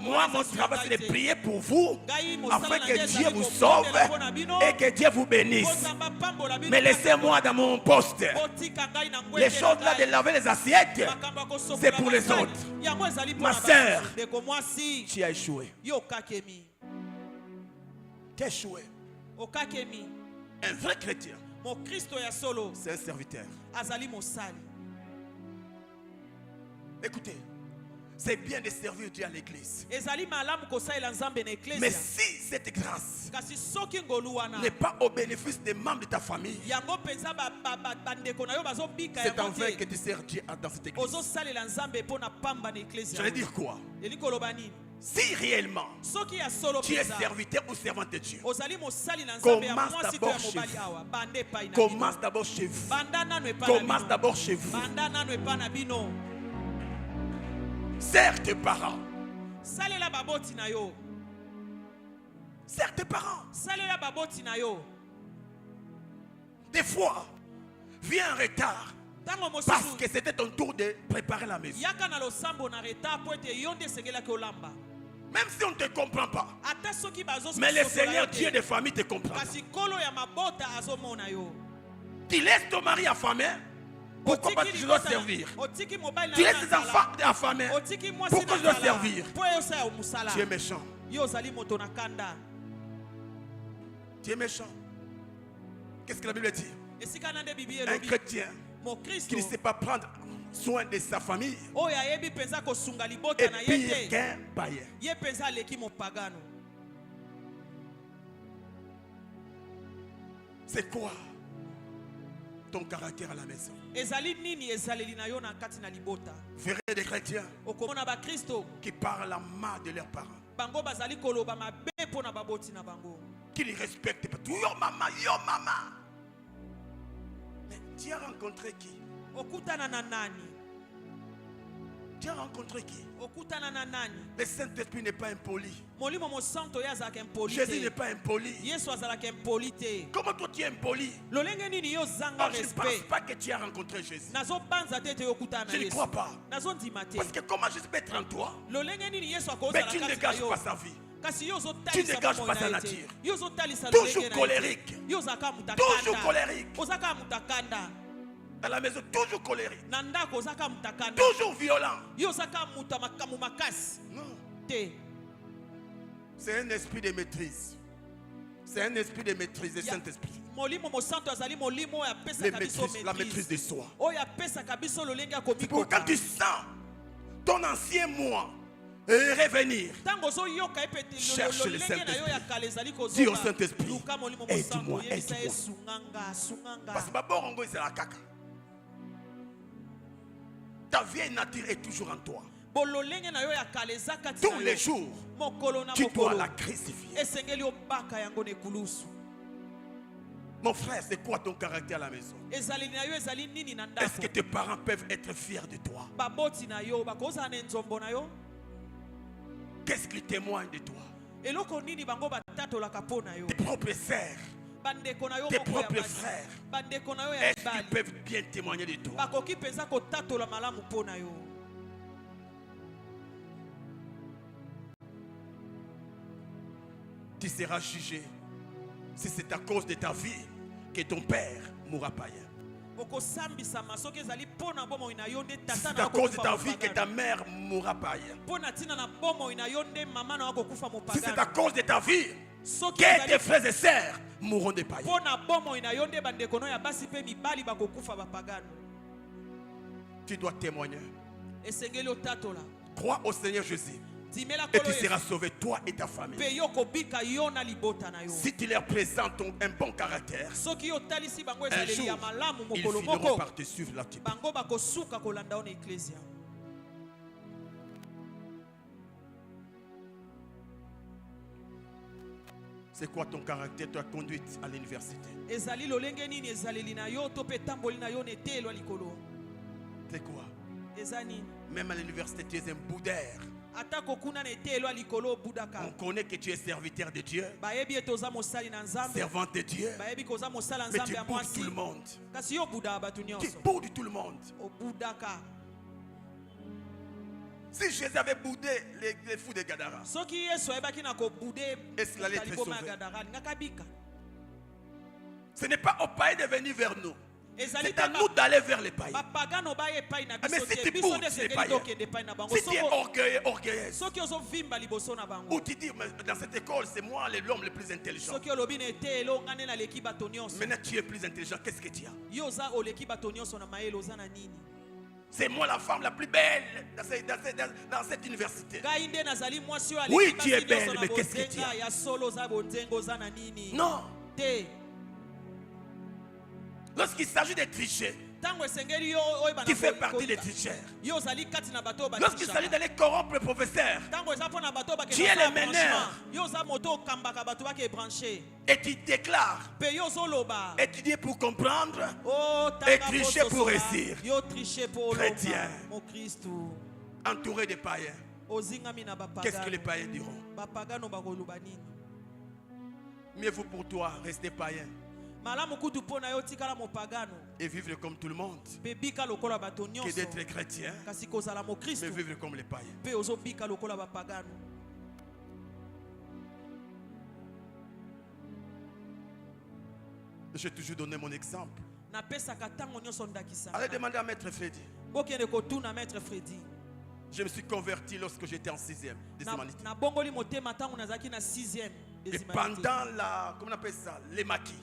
Moi, mon travail, c'est de prier pour vous, afin que Dieu vous sauve et que Dieu vous bénisse. Mais laissez-moi dans mon poste. Les choses là de laver les assiettes, c'est pour les autres. Ma sœur, tu as échoué. Tu as échoué. Un vrai chrétien, c'est un serviteur. Écoutez, c'est bien de servir Dieu à l'église. Mais si cette grâce n'est pas au bénéfice des membres de ta famille, c'est en vain que tu sers Dieu dans cette église. Je veux dire quoi? Si réellement tu es serviteur ou servante de Dieu, commence d'abord chez vous. Commence d'abord chez vous. Commence d'abord chez vous. Sers tes parents. Sers tes parents. Des fois, viens en retard parce que c'était ton tour de préparer la maison. Même si on ne te comprend pas, mais le Seigneur Dieu des familles te comprend. Tu laisses ton mari affamé. Pourquoi je dois servir? Tu laisses tes enfants affamés. Pourquoi je dois servir? Tu es méchant. Tu es méchant. Qu'est-ce que la Bible dit? Un chrétien qui ne sait pas prendre soin de sa famille est pire qu'un païen. C'est quoi ton caractère à la maison? Verrez des chrétiens qui parlent mal de leurs parents, qui les respectent pas. Yo maman, yo maman. Mais tu as rencontré qui? Tu as rencontré qui? Le Saint-Esprit n'est pas impoli. Jésus n'est pas impoli. Comment toi tu es impoli? Je ne pense pas que tu as rencontré Jésus. Je ne crois pas. Parce que comment Jésus peut être en toi? Mais tu ne dégages pas sa vie. Tu ne dégages pas sa nature. Toujours colérique. Toujours colérique. Dans la maison, toujours colérique. Toujours violent. Non. C'est un esprit de maîtrise. C'est un esprit de maîtrise du Saint-Esprit. La maîtrise de soi. C'est pour quand tu sens ton ancien moi revenir, cherche le Saint-Esprit. Dis au Saint-Esprit, aide-moi, aide-moi. Parce que Baborongo c'est la caca. Ta vieille nature est toujours en toi. Tous les jours, tu dois la crucifier. Mon frère, c'est quoi ton caractère à la maison? Est-ce que tes parents peuvent être fiers de toi? Qu'est-ce qu'ils témoignent de toi? Tes propres sœurs, tes propres frères, est-ce qu'ils peuvent bien témoigner de toi? Tu seras jugé si c'est à cause de ta vie que ton père mourra païen. Si c'est à cause de ta vie que ta mère mourra païen. Si c'est à cause de ta vie que tes frères et sœurs mourront de païens. Tu dois témoigner. Crois au Seigneur Jésus et tu seras sauvé, toi et ta famille. Si tu leur présentes un bon caractère, un jour ils finiront par te suivre là-dessus. C'est quoi ton caractère, ta conduite à l'université? C'est quoi? Même à l'université, tu es un boudeur. On connaît que tu es serviteur de Dieu, servante de Dieu, mais tu boudes tout le monde. Tu boudes tout le monde. Si Jésus avait boudé les fous de Gadara, est-ce qu'il allait être sauvé? Ce n'est pas aux païens de venir vers nous. C'est à nous d'aller vers les païens. Mais si tu boudes les païens, si tu es orgueilleuse, ou tu dis, dans cette école, c'est moi l'homme le plus intelligent. Maintenant tu es plus intelligent, qu'est-ce que tu as? C'est moi la femme la plus belle dans cette université. Oui, tu es belle, mais qu'est-ce que tu as? Non. Lorsqu'il s'agit de tricher, tu fais partie des tricheurs. Lorsqu'il s'agit d'aller corrompre le professeur, tu es le meneur. Et tu déclares, étudier pour comprendre et tricher pour réussir. Chrétien, entouré des païens, qu'est-ce que les païens diront? Mieux vaut pour toi rester païen et vivre comme tout le monde que d'être chrétien mais vivre comme les païens. J'ai toujours donné mon exemple. Allez demander à Maître Freddy. Je me suis converti lorsque j'étais en 6e des humanités. Et pendant comment on appelle ça, les maquis,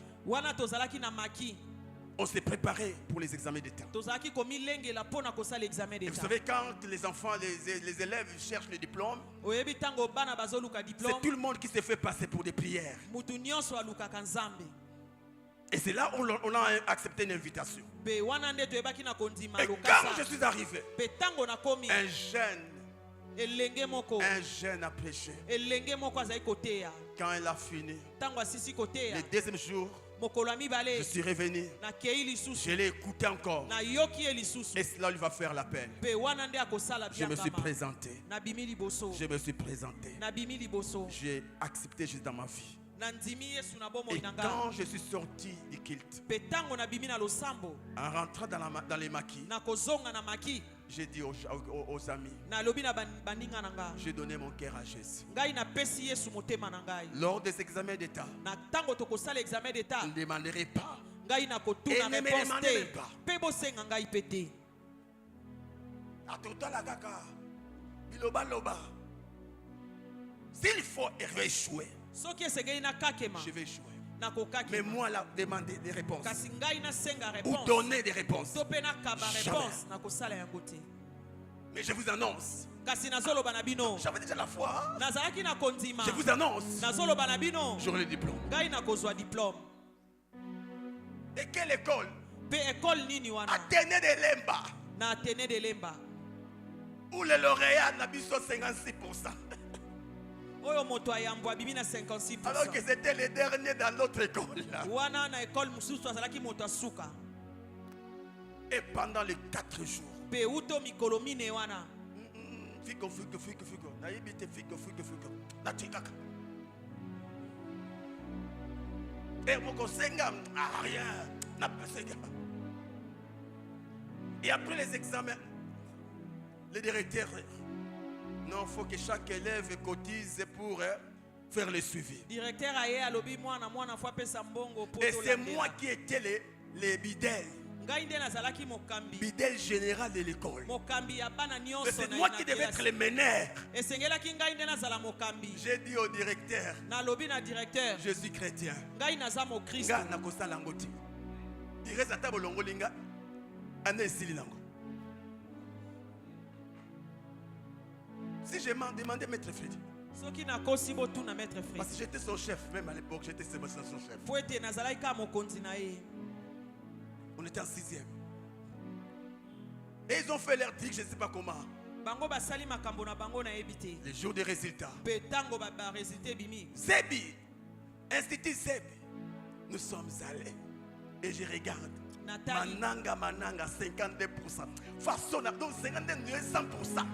on s'est préparé pour les examens d'État. Et vous savez, quand les enfants, les élèves cherchent le diplôme, c'est tout le monde qui se fait passer pour des prières. Et c'est là où on a accepté une invitation. Et quand je suis arrivé, un jeune a prêché. Quand elle a fini, le deuxième jour, je suis revenu. Je l'ai écouté encore. Et cela lui va faire la peine. Je me suis présenté. J'ai accepté Jésus dans ma vie. Et quand je suis sorti du culte, en rentrant dans les maquis, j'ai dit aux amis, j'ai donné mon cœur à Jésus. Lors des examens d'État, ne demanderai pas. Et ne me demandez pas. S'il faut échouer, je vais échouer. Mais moi, là, demander des réponses ou donner des réponses, jamais. Mais je vous annonce, j'avais déjà la foi. Je vous annonce, j'aurai le diplôme. Et quelle école? Athénée de Lemba. Où le lauréat n'a pas 56%. Alors que c'était les derniers dans notre école. Et pendant les 4 jours, et après les examens, le directeur, non, il faut que chaque élève cotise pour faire le suivi. Et c'est moi qui étais les bidèles. Bidèle général de l'école. C'est moi qui devais être le meneur. J'ai dit au directeur, je suis chrétien. Si je m'en demandais Maître Freddy, parce que j'étais son chef, même à l'époque j'étais son chef. On était en 6e. Et ils ont fait leur truc, je ne sais pas comment. Les jours des résultats. Zebi, Institut Zebi, nous sommes allés. Et je regarde. Mananga, 52%. Façon, donc 52, 100%.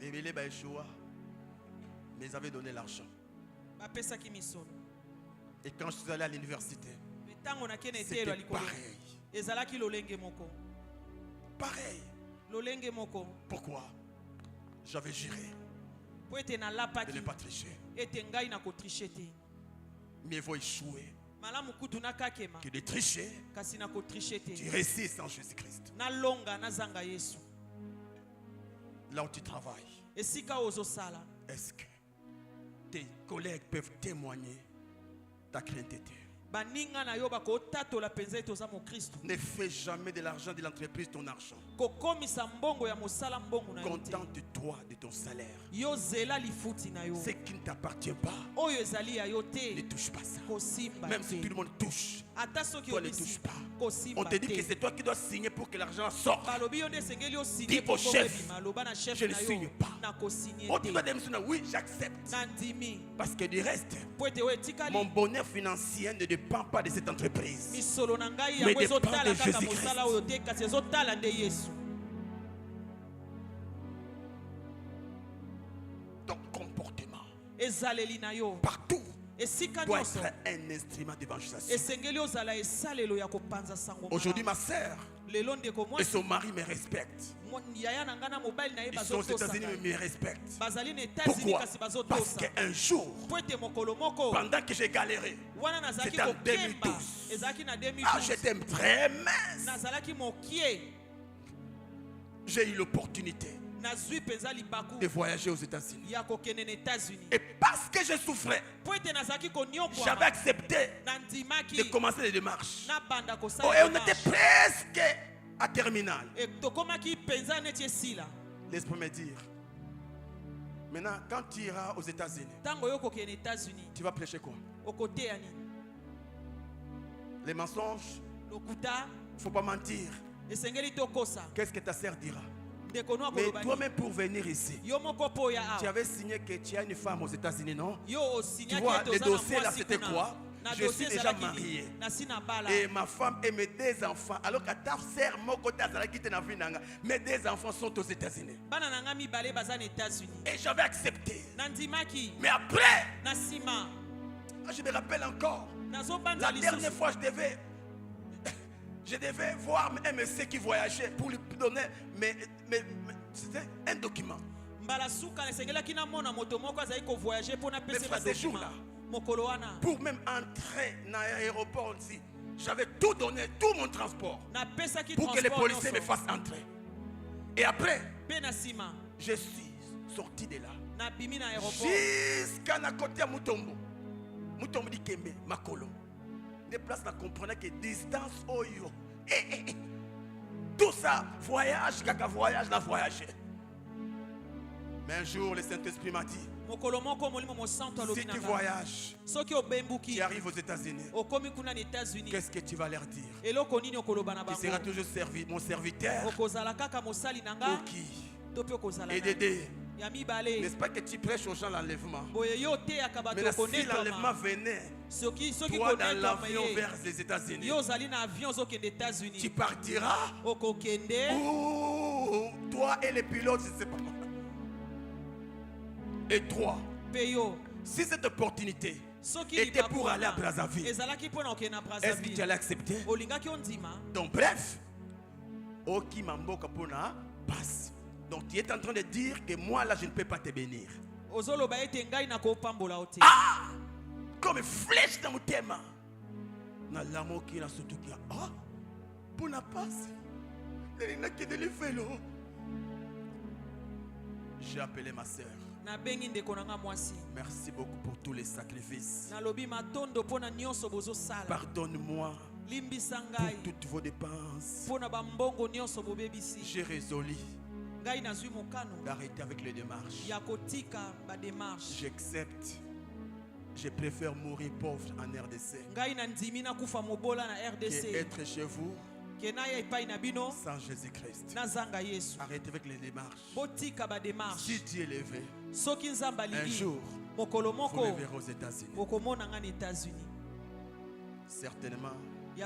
Et il est Baïchoua. Mais ils avaient donné l'argent. Et quand je suis allé à l'université, c'était pareil. Pareil. Pourquoi? J'avais juré de ne pas tricher. Mais il faut échouer que de tricher. Tu réussis sans Jésus-Christ. Là où tu travailles, est-ce que tes collègues peuvent témoigner ta crainteté? Ne fais jamais de l'argent de l'entreprise ton argent. Contente-toi de ton salaire. Ce qui ne t'appartient pas, ne touche pas ça. Même si tout le monde touche, toi ne touche pas. On te dit que c'est toi qui dois signer pour que l'argent sorte. Dis au chef, je ne signe pas. On te dit, oui, j'accepte. Parce que du reste, mon bonheur financier ne dépend pas de cette entreprise, mais dépend de Jésus-Christ. Ton comportement partout doit être un instrument d'évangélisation. Aujourd'hui, ma sœur et son mari me respectent. Ils sont aux États-Unis, mais me respectent. Pourquoi? Parce qu'un jour, pendant que j'ai galéré, c'était en 2012. Ah, j'étais très mince. J'ai eu l'opportunité de voyager aux États-Unis. Et parce que je souffrais, j'avais accepté de commencer les démarches. Oh, et on était presque à terminal. L'esprit me dire, maintenant, quand tu iras aux États-Unis, tu vas prêcher quoi? Les mensonges, il ne faut pas mentir. Qu'est-ce que ta sœur dira? Mais toi-même pour venir ici, tu avais signé que tu as une femme aux États-Unis, non? Tu vois, le dossier là c'était quoi? Je suis déjà marié. Et ma femme et mes deux enfants. Alors qu'à ta sœur, mes deux enfants sont aux États-Unis. Et j'avais accepté. Mais après, je me rappelle encore, la dernière fois je devais voir un monsieur qui voyageait pour lui donner, mais c'était un document. Mais frère, ces jours-là, pour même entrer dans l'aéroport, j'avais tout donné, tout mon transport, pour que les policiers me fassent entrer. Et après, je suis sorti de là jusqu'à la côté à Mutombo. Mutombo dit Kembe, Makolo. Des places, on comprenait que distance, oyo. Tout ça, voyage, caca voyage, la voyager. Mais un jour, le Saint-Esprit m'a dit, si tu voyages, tu arrives aux États-Unis, qu'est-ce que tu vas leur dire? Tu seras toujours mon serviteur. Ou qui? Et d'aider. N'est-ce pas que tu prêches aux gens l'enlèvement? Mais si l'enlèvement venait, toi dans l'avion vers les États-Unis, tu partiras. Ou toi et les pilotes, je ne sais pas. Et toi, si cette opportunité était pour aller à Brazzaville, est-ce que tu allais accepter? Donc bref, Oki Mamboka Pona passe. Donc tu es en train de dire que moi là je ne peux pas te bénir. Ah! Comme une flèche dans mon thème. Na l'amour qui a surtout qui a. Ah! Pour la passe. Il n'a que de vélo. J'ai appelé ma soeur. Merci beaucoup pour tous les sacrifices. Pardonne-moi pour toutes vos dépenses. J'ai résolu d'arrêter avec les démarches. J'accepte. Je préfère mourir pauvre en RDC que être chez vous sans Jésus-Christ. Arrêtez avec les démarches. Si Dieu est levé, un jour, vous le verrez aux États-Unis. Certainement, ils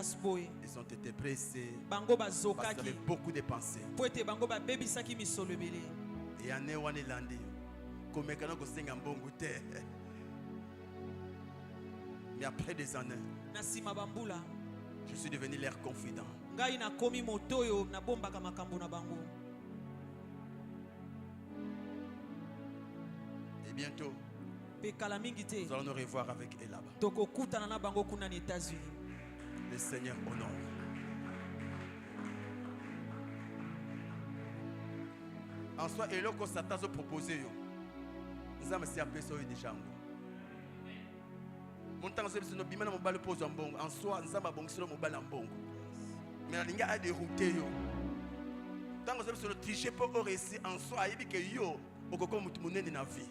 ont été pressés parce qu'ils avaient beaucoup de pensées. Et en Ewanelandi, Mais après des années, je suis devenu leur confident. Et bientôt, nous allons nous revoir avec elle là-bas. Le Seigneur honore. En soi, et là, quand Satan a proposé, nous avons essayé de faire déjà. Mon temps, c'est que nous avons fait pose en bon. En soi, nous avons fait un bon. Mais nous avons dérouté. Tant que nous avons triché pour réussir, en soi, il y a que yo, au coco, nous avons dans la vie.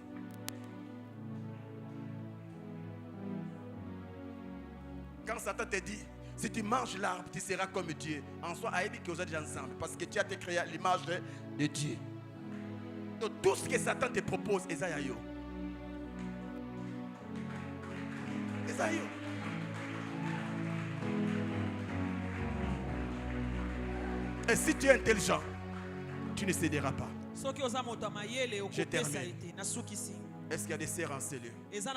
Quand Satan te dit, si tu manges l'arbre, tu seras comme Dieu. En soi, il y a que vous êtes ensemble. Parce que tu as été créé à l'image de Dieu. Donc tout ce que Satan te propose, c'est ça. C'est ça. Et si tu es intelligent, tu ne céderas pas. Je termine. Est-ce qu'il y a des sœurs en ce lieu? Est-ce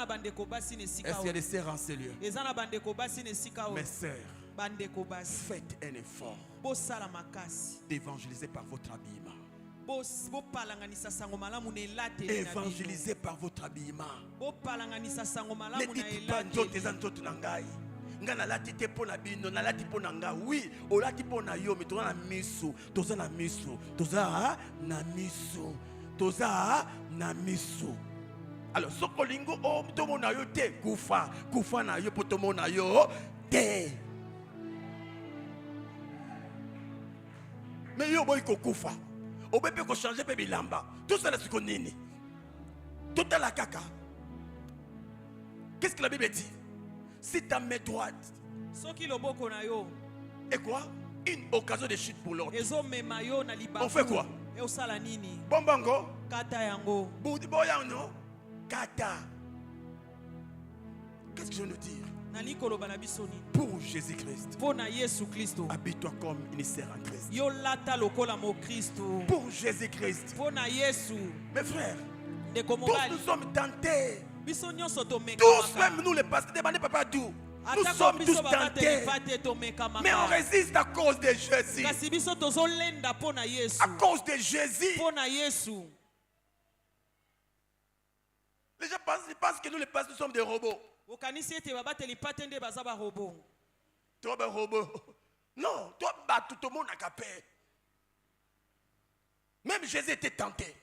qu'il y a des sœurs en ce lieu? Mes sœurs, faites un effort d'évangéliser par votre habillement. Évangélisez par votre habillement. Ne dites pas nzoto na ngai. Nga na lati te pona bino, na lati pona nga. Oui, o lati pona yo, mais toza na miso, toza na miso, toza na miso, toza na miso. Alors, sokolingo o tomo na yo te kufa, kufa na yo potomo na yo te. Mais yo boy ko kufa. On peut changer pe bilamba. Tout ça c'est qu'on nini. Tout à la caca. Qu'est-ce que la Bible dit? Si ta main droite. Et quoi? Une occasion de chute pour l'autre. On fait quoi? Bombango. Kata yango. Boudi boyano. Kata. Qu'est-ce que je veux nous dire? Pour Jésus-Christ, habille-toi comme une sœur en Christ. Pour Jésus-Christ, mes frères, tous nous sommes tentés. Tous, même nous les pasteurs, nous sommes tous tentés. Mais on résiste à cause de Jésus. À cause de Jésus. Les gens pensent que nous les pasteurs sommes des robots. Toi, ben robot. Non, toi, bah, tout le monde a capé. Même Jésus était tenté.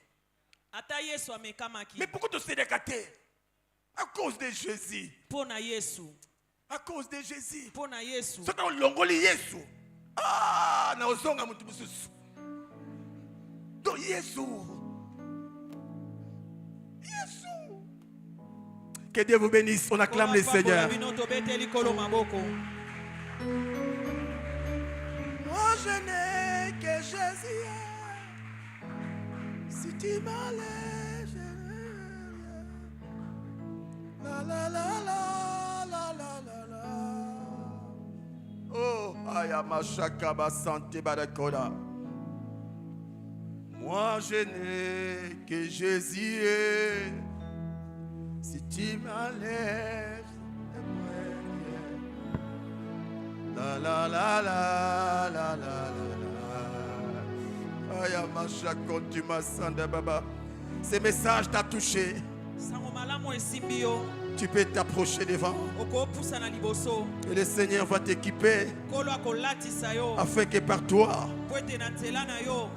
Mais pourquoi tu sais décater? À cause de Jésus. À cause de Jésus. C'est quand on l'ongoli Jésus. Ah, na ozonga mutu mususu. Donc Jésus. Que Dieu vous bénisse. On acclame le Seigneur. Moi je n'ai que Jésus. Si tu m'enlèves, la la la la la la la la. Oh, ayama shakaba santé barakoda. Moi je n'ai que Jésus. Si tu m'enlèves, la la la la la la la. Ayamacha quand tu m'as sandé baba. Ce message t'a touché. Tu peux t'approcher devant. Et le Seigneur va t'équiper afin que par toi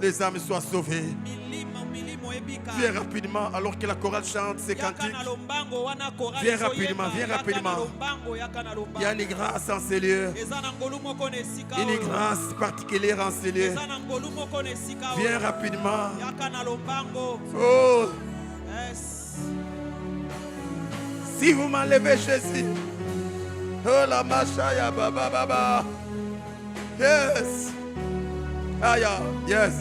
les âmes soient sauvées. Viens rapidement alors que la chorale chante ses cantiques. Viens rapidement, viens rapidement. Il y a une grâce en ces lieux. Une grâce particulière en ces lieux. Viens rapidement. Oh. Si vous m'enlevez Jésus, oh la machaya baba baba. Yes. Aya, yes.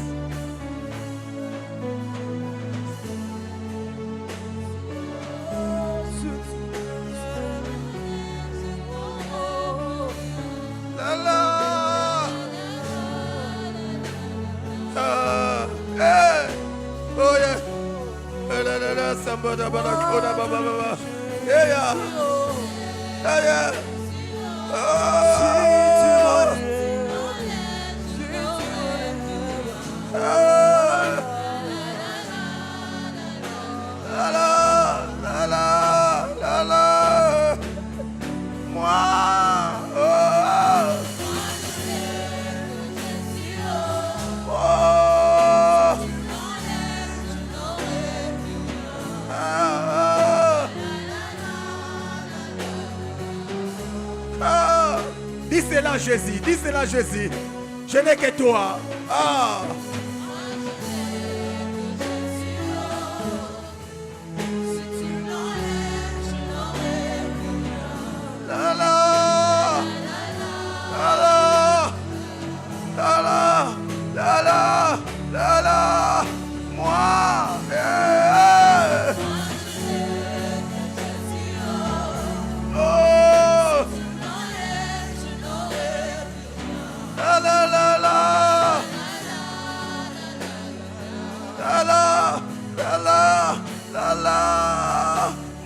La la. Hey. Oh yeah. La la la. Dis cela Jésus, dis cela Jésus. Je n'ai que toi. Ah. La la la la la la la moi.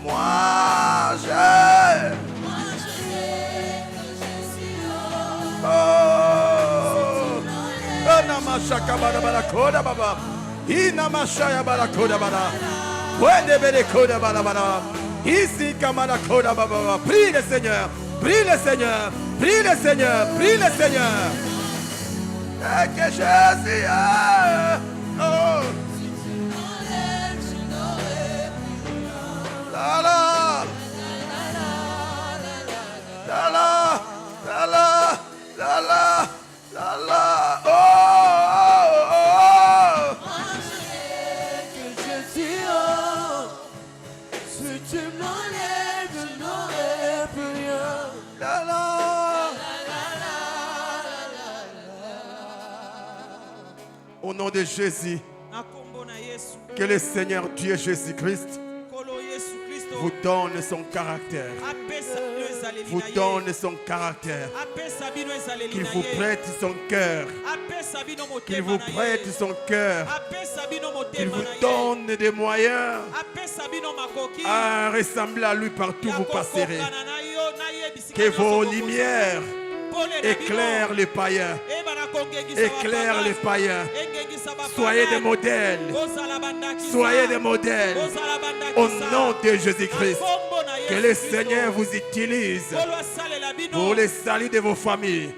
Moi j'ai Namashaka bala koda baba. Inamashaya bala koda bala. Wende bele koda bala bala. Ici kamala koda baba. Prie le Seigneur. Prie le Seigneur. Prie le Seigneur. Prie le Seigneur. Et que Jésus oh. La la la la la la la la la la oh, oh, oh, oh. Moi je sais que je suis haut. Si tu m'enlèves, je n'aurai plus rien. La la au nom de Jésus, que le Seigneur Dieu Jésus-Christ vous donne son caractère. Vous donne son caractère. Qu'il vous prête son cœur. Qu'il vous prête son cœur. Qu'il vous donne des moyens à ressembler à lui partout où vous passerez. Que vos lumières éclairent les païens. Éclairent les païens. Soyez des modèles. Soyez des modèles. Au nom de Jésus-Christ. Que le Seigneur vous utilise pour le salut de vos familles.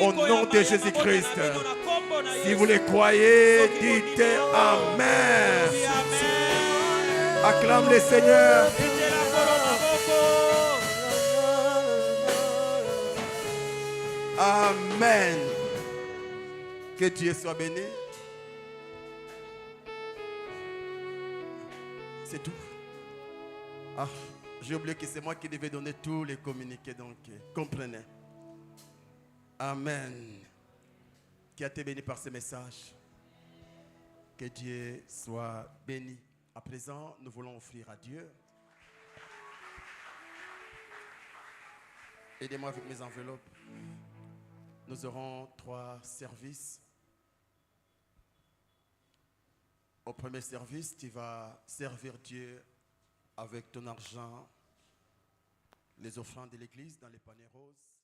Au nom de Jésus-Christ. Si vous le croyez, dites Amen. Acclame le Seigneur. Amen. Que Dieu soit béni. C'est tout. Ah, j'ai oublié que c'est moi qui devais donner tous les communiqués, donc comprenez. Amen. Qui a été béni par ce message. Que Dieu soit béni. À présent, nous voulons offrir à Dieu. Aidez-moi avec mes enveloppes. Nous aurons 3 services. Au premier service, tu vas servir Dieu avec ton argent, les offrandes de l'église dans les paniers roses.